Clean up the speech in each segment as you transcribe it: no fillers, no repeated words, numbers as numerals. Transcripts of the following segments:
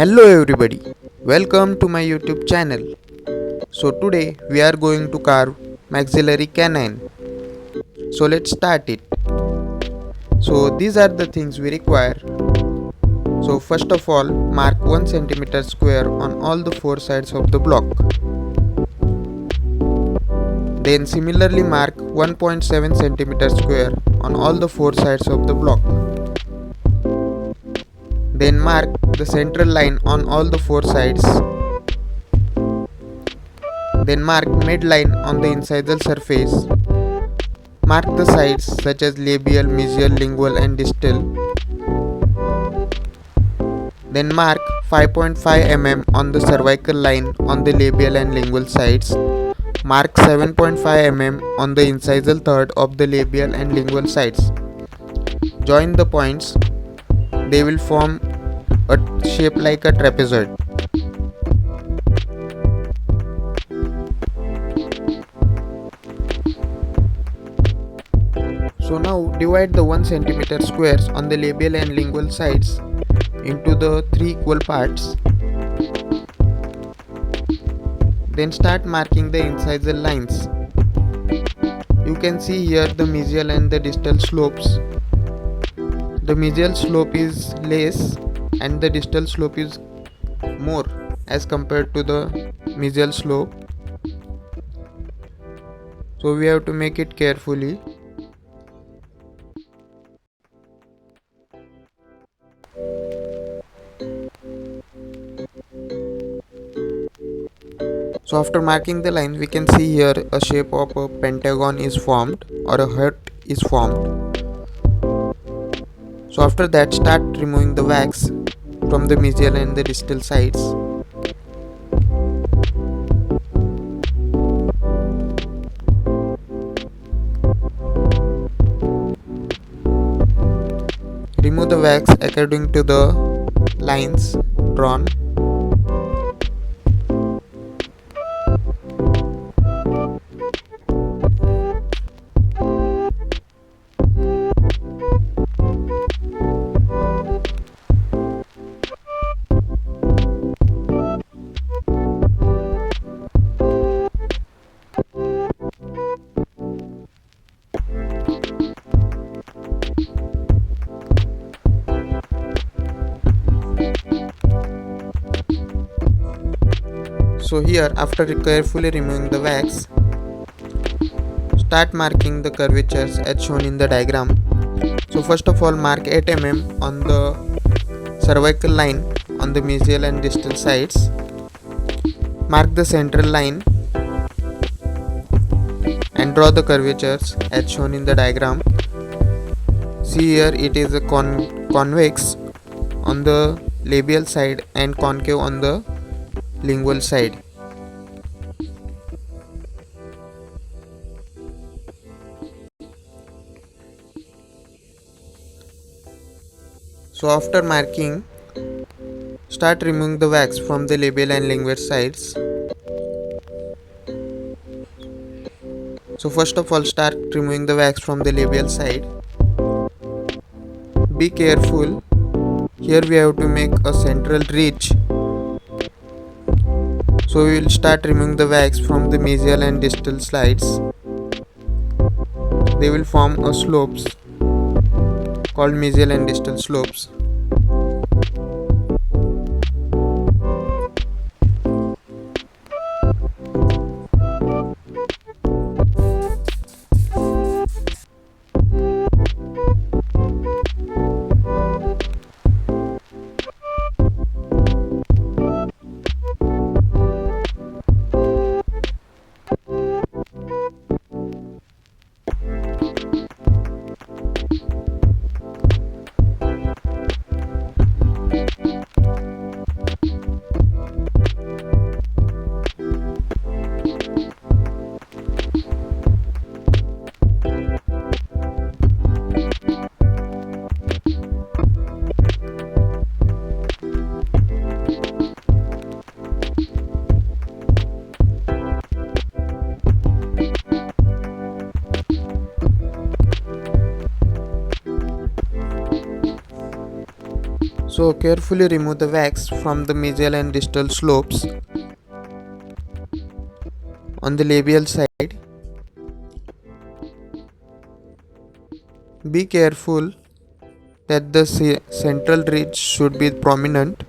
Hello everybody, welcome to my YouTube channel. So today we are going to carve maxillary canine. So let's start it. So these are the things we require. So first of all, mark 1 cm square on all the four sides of the block. Then similarly mark 1.7 cm square on all the four sides of the block. Then mark the central line on all the four sides. Then mark midline on the incisal surface. Mark the sides such as labial, mesial, lingual and distal. Then mark 5.5 mm on the cervical line on the labial and lingual sides. Mark 7.5 mm on the incisal third of the labial and lingual sides. Join the points. They will form a shape like a trapezoid. So now divide the 1 cm squares on the labial and lingual sides into the 3 equal parts. Then start marking the incisal lines. You can see here the mesial and the distal slopes. The mesial slope is less and the distal slope is more as compared to the mesial slope. So we have to make it carefully. So after marking the lines, we can see here a shape of a pentagon is formed or a heart is formed. So after that, start removing the wax from the mesial and the distal sides. Remove the wax according to the lines drawn. So here, after carefully removing the wax, start marking the curvatures as shown in the diagram. So first of all, mark 8 mm on the cervical line on the mesial and distal sides. Mark the central line and draw the curvatures as shown in the diagram. See here, it is a convex on the labial side and concave on the lingual side. So after marking, start removing the wax from the labial and lingual sides. So first of all, start removing the wax from the labial side. Be careful. Here we have to make a central ridge. So we will start removing the wax from the mesial and distal sides. They will form a slopes called mesial and distal slopes. So carefully remove the wax from the mesial and distal slopes on the labial side. Be careful that the central ridge should be prominent.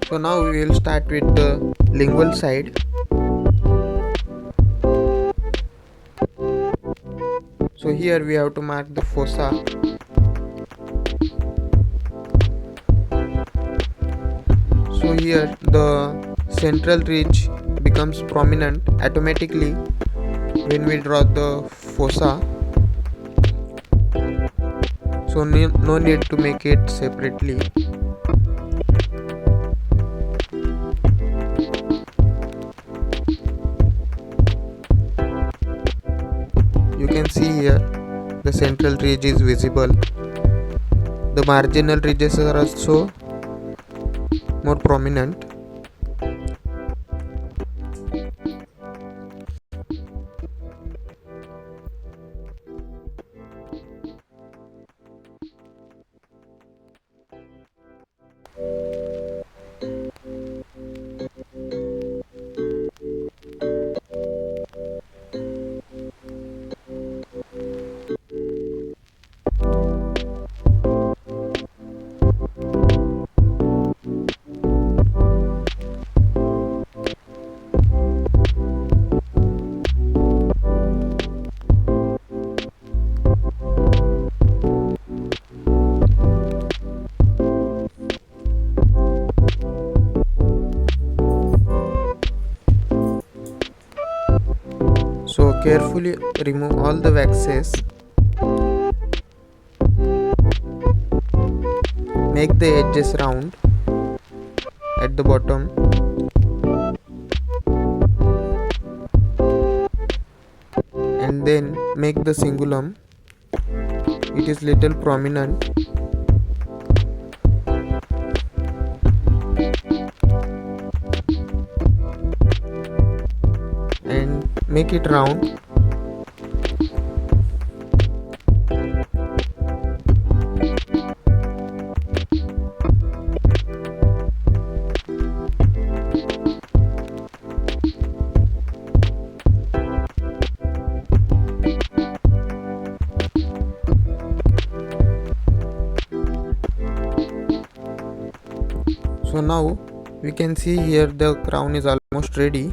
So now we will start with the lingual side. So here we have to mark the fossa. So here the central ridge becomes prominent automatically when we draw the fossa. So no need to make it separately. You can see here the central ridge is visible. The marginal ridges are also more prominent. So carefully remove all the waxes. Make the edges round at the bottom. And then make the cingulum. It is little prominent. And make it round. So now we can see here the crown is almost ready.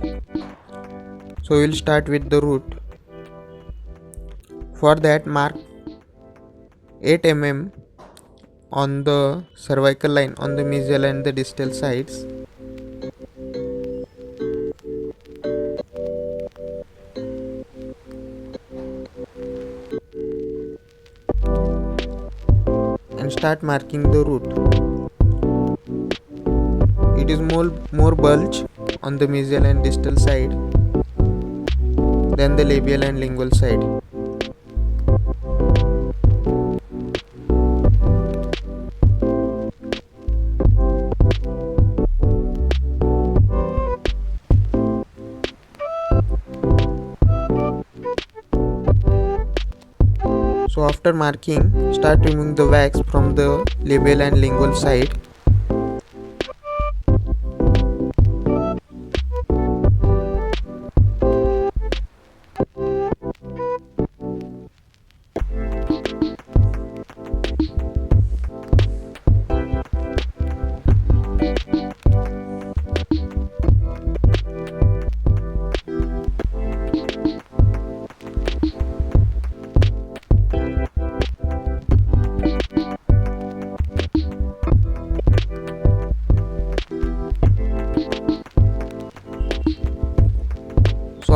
So we will start with the root. For that, mark 8 mm on the cervical line on the mesial and the distal sides. And start marking the root. It is more bulge on the mesial and distal side than the labial and lingual side. So after marking, start removing the wax from the labial and lingual side.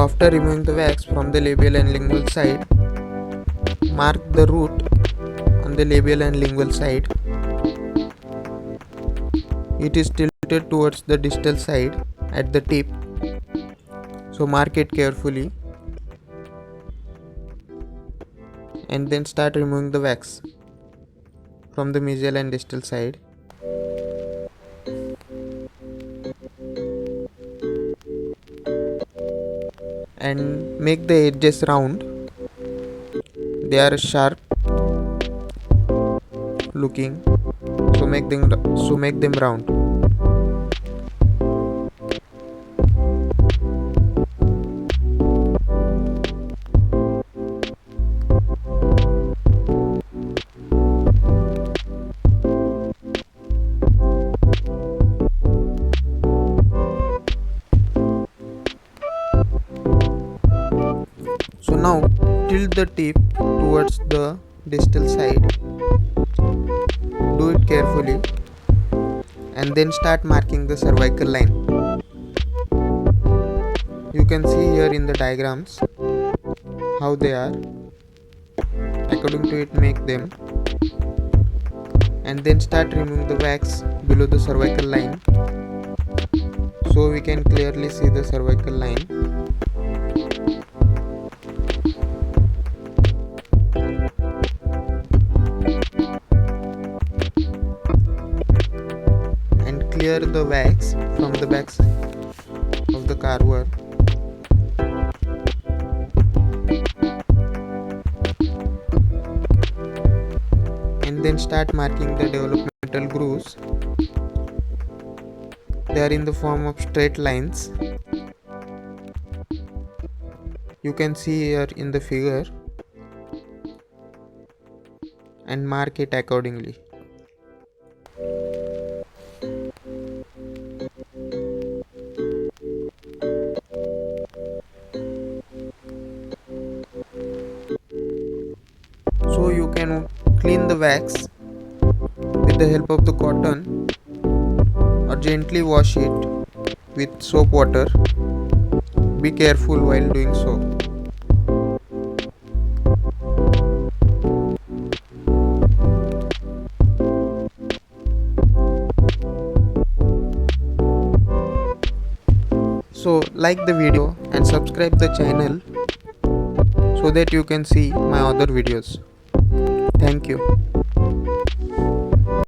after removing the wax from the labial and lingual side, mark the root on the labial and lingual side. It is tilted towards the distal side at the tip, so mark it carefully and then start removing the wax from the mesial and distal side. And make the edges round. They are sharp looking, so make them round. So now tilt the tip towards the distal side. Do it carefully and then start marking the cervical line. You can see here in the diagrams how they are. According to it, make them and then start removing the wax below the cervical line, so we can clearly see the cervical line. And clear the wax from the back of the carver. And then start marking the developmental grooves. They are in the form of straight lines. You can see here in the figure and mark it accordingly. So you can clean the wax with the help of the cotton or gently wash it with soap water. Be careful while doing so. So like the video and subscribe the channel so that you can see my other videos. Thank you.